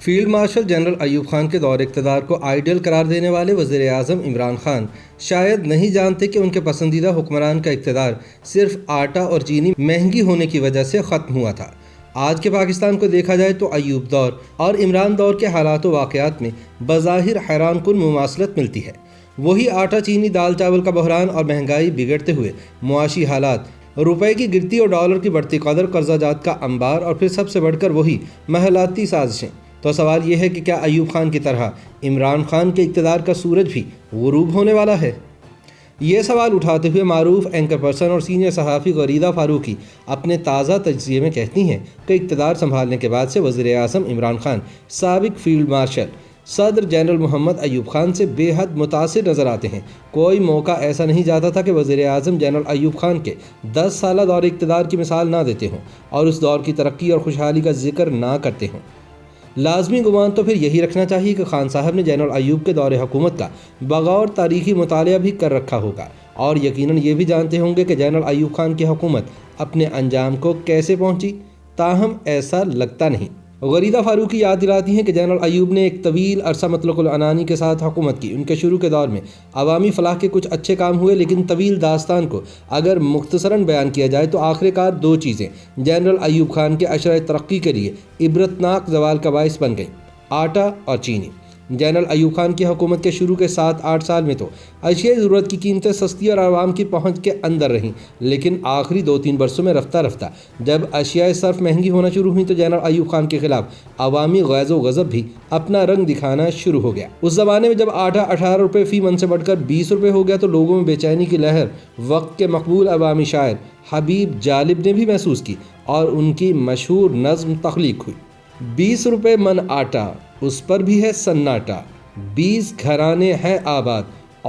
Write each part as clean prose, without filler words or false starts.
Field marshal general Ayub Khan کے دور اقتدار کو آئیڈیل قرار دینے والے وزیر اعظم عمران خان شاید نہیں جانتے کہ ان کے پسندیدہ حکمران کا اقتدار صرف آٹا اور چینی مہنگی ہونے کی وجہ سے ختم ہوا تھا۔ آج کے پاکستان کو دیکھا جائے تو ایوب دور اور عمران دور کے حالات و واقعات میں بظاہر حیران کن مماثلت ملتی ہے۔ وہی آٹا چینی دال چاول کا بحران اور مہنگائی بگڑتے ہوئے معاشی حالات، روپے کی گرتی اور ڈالر کی بڑھتی قدر، قرضہ جات کا انبار اور پھر سب سے بڑھ کر وہی محلاتی سازشیں۔ تو سوال یہ ہے کہ کیا ایوب خان کی طرح عمران خان کے اقتدار کا سورج بھی غروب ہونے والا ہے؟ یہ سوال اٹھاتے ہوئے معروف اینکر پرسن اور سینئر صحافی غریدہ فاروقی اپنے تازہ تجزیے میں کہتی ہیں کہ اقتدار سنبھالنے کے بعد سے وزیر اعظم عمران خان سابق فیلڈ مارشل صدر جنرل محمد ایوب خان سے بے حد متاثر نظر آتے ہیں۔ کوئی موقع ایسا نہیں جاتا تھا کہ وزیر اعظم جنرل ایوب خان کے 10 سالہ دور اقتدار کی مثال نہ دیتے ہوں اور اس دور کی ترقی اور خوشحالی کا ذکر نہ کرتے ہوں۔ لازمی گمان تو پھر یہی رکھنا چاہیے کہ خان صاحب نے جنرل ایوب کے دور حکومت کا بغور تاریخی مطالعہ بھی کر رکھا ہوگا اور یقیناً یہ بھی جانتے ہوں گے کہ جنرل ایوب خان کی حکومت اپنے انجام کو کیسے پہنچی، تاہم ایسا لگتا نہیں۔ غریدہ فاروقی یاد دلاتی ہیں کہ جنرل ایوب نے ایک طویل عرصہ مطلق العنانی کے ساتھ حکومت کی۔ ان کے شروع کے دور میں عوامی فلاح کے کچھ اچھے کام ہوئے، لیکن طویل داستان کو اگر مختصراً بیان کیا جائے تو آخر کار 2 چیزیں جنرل ایوب خان کے عشرۂ ترقی کے لیے عبرتناک زوال کا باعث بن گئیں: آٹا اور چینی۔ جنرل ایوب خان کی حکومت کے شروع کے 7-8 سال میں تو اشیاء ضرورت کی قیمتیں سستی اور عوام کی پہنچ کے اندر رہیں، لیکن آخری 2-3 برسوں میں رفتہ رفتہ جب اشیاء صرف مہنگی ہونا شروع ہوئیں تو جنرل ایوب خان کے خلاف عوامی غیظ و غضب بھی اپنا رنگ دکھانا شروع ہو گیا۔ اس زمانے میں جب آٹا 18 روپے فی من سے بڑھ کر 20 روپے ہو گیا تو لوگوں میں بے چینی کی لہر وقت کے مقبول عوامی شاعر حبیب جالب نے بھی محسوس کی اور ان کی مشہور نظم تخلیق ہوئی: 20 روپے من آٹا، اس پر بھی ہے سناٹا، 20 گھرانے ہیں آباد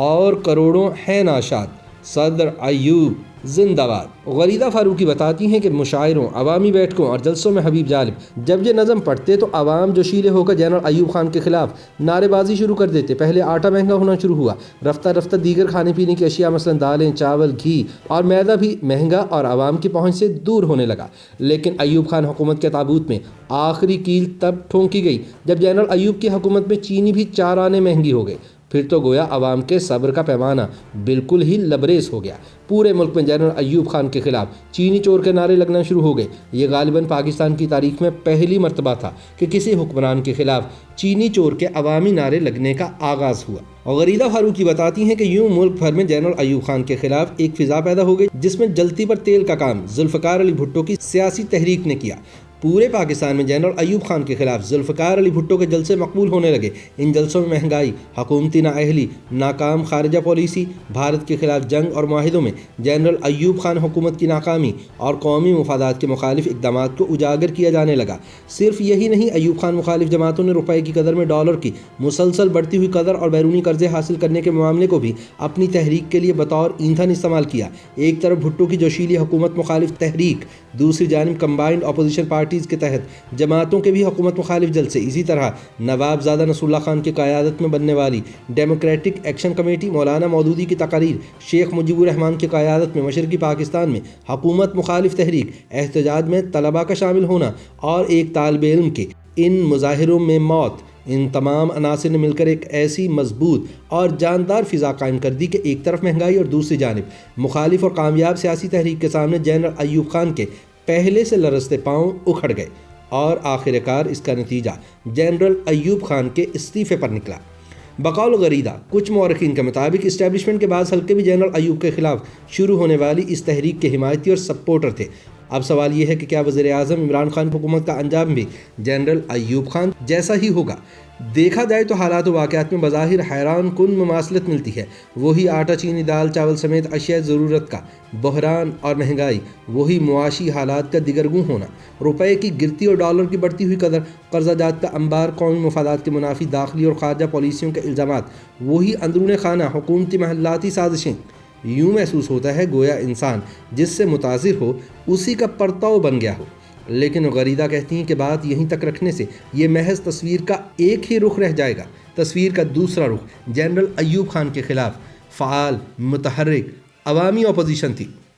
اور کروڑوں ہیں ناشاد، صدر ایوب زندہ باد۔ غریدہ فاروقی بتاتی ہیں کہ مشاعروں، عوامی بیٹھکوں اور جلسوں میں حبیب جالب جب یہ نظم پڑھتے تو عوام جوشیلے ہو کر جنرل ایوب خان کے خلاف نعرے بازی شروع کر دیتے۔ پہلے آٹا مہنگا ہونا شروع ہوا، رفتہ رفتہ دیگر کھانے پینے کی اشیاء مثلاً دالیں، چاول، گھی اور میدا بھی مہنگا اور عوام کی پہنچ سے دور ہونے لگا۔ لیکن ایوب خان حکومت کے تابوت میں آخری کیل تب ٹھونکی گئی جب جنرل ایوب کی حکومت میں چینی بھی 4 آنے مہنگی ہو گئی۔ پھر تو گویا عوام کے صبر کا پیمانہ بالکل ہی لبریز ہو گیا۔ پورے ملک میں جنرل ایوب خان کے خلاف چینی چور کے نعرے لگنا شروع ہو گئے۔ یہ غالباً پاکستان کی تاریخ میں پہلی مرتبہ تھا کہ کسی حکمران کے خلاف چینی چور کے عوامی نعرے لگنے کا آغاز ہوا۔ غریدہ فاروقی بتاتی ہیں کہ یوں ملک بھر میں جنرل ایوب خان کے خلاف ایک فضا پیدا ہو گئی جس میں جلتی پر تیل کا کام ذوالفقار علی بھٹو کی سیاسی تحریک نے کیا۔ پورے پاکستان میں جنرل ایوب خان کے خلاف ذوالفقار علی بھٹو کے جلسے مقبول ہونے لگے۔ ان جلسوں میں مہنگائی، حکومتی نااہلی، ناکام خارجہ پالیسی، بھارت کے خلاف جنگ اور معاہدوں میں جنرل ایوب خان حکومت کی ناکامی اور قومی مفادات کے مخالف اقدامات کو اجاگر کیا جانے لگا۔ صرف یہی نہیں، ایوب خان مخالف جماعتوں نے روپے کی قدر میں ڈالر کی مسلسل بڑھتی ہوئی قدر اور بیرونی قرضے حاصل کرنے کے معاملے کو بھی اپنی تحریک کے لیے بطور ایندھن استعمال کیا۔ ایک طرف بھٹو کی جوشیلی حکومت مخالف تحریک، دوسری جانب کمبائنڈ اپوزیشن پارٹیز کے تحت جماعتوں کے بھی حکومت مخالف جلسے۔ اسی طرح نواب زادہ نصر اللہ خان کی قیادت میں بننے والی democratic action committee, Maulana Maududi کی تقاریر، شیخ مجیب الرحمان کی قیادت میں مشرقی پاکستان میں حکومت مخالف تحریک، احتجاج میں طلباء کا شامل ہونا اور ایک طالب علم کے ان مظاہروں میں موت، ان تمام عناصر نے مل کر ایک ایسی مضبوط اور جاندار فضا قائم کر دی کہ ایک طرف مہنگائی اور دوسری جانب مخالف اور کامیاب سیاسی تحریک کے سامنے جنرل ایوب خان کے پہلے سے لرزتے پاؤں اکھڑ گئے اور آخر کار اس کا نتیجہ جنرل ایوب خان کے استعفے پر نکلا۔ بقول غریدہ کچھ مورخین کے مطابق اسٹیبلشمنٹ کے بعض حلقے بھی جنرل ایوب کے خلاف شروع ہونے والی اس تحریک کے حمایتی اور سپورٹر تھے۔ اب سوال یہ ہے کہ کیا وزیر اعظم عمران خان کی حکومت کا انجام بھی جنرل ایوب خان جیسا ہی ہوگا؟ دیکھا جائے تو حالات و واقعات میں بظاہر حیران کن مماثلت ملتی ہے۔ وہی آٹا چینی دال چاول سمیت اشیاء ضرورت کا بحران اور مہنگائی، وہی معاشی حالات کا دگرگوں ہونا، روپے کی گرتی اور ڈالر کی بڑھتی ہوئی قدر، قرضہ جات کا انبار، قومی مفادات کے منافی داخلی اور خارجہ پالیسیوں کے الزامات، وہی اندرون خانہ حکومتی محلاتی سازشیں۔ یوں محسوس ہوتا ہے گویا انسان جس سے متاثر ہو اسی کا پرتاؤ بن گیا ہو۔ لیکن غریدہ کہتی ہیں کہ بات یہیں تک رکھنے سے یہ محض تصویر کا ایک ہی رخ رہ جائے گا۔ تصویر کا دوسرا رخ جنرل ایوب خان کے خلاف فعال، متحرک عوامی اپوزیشن تھی۔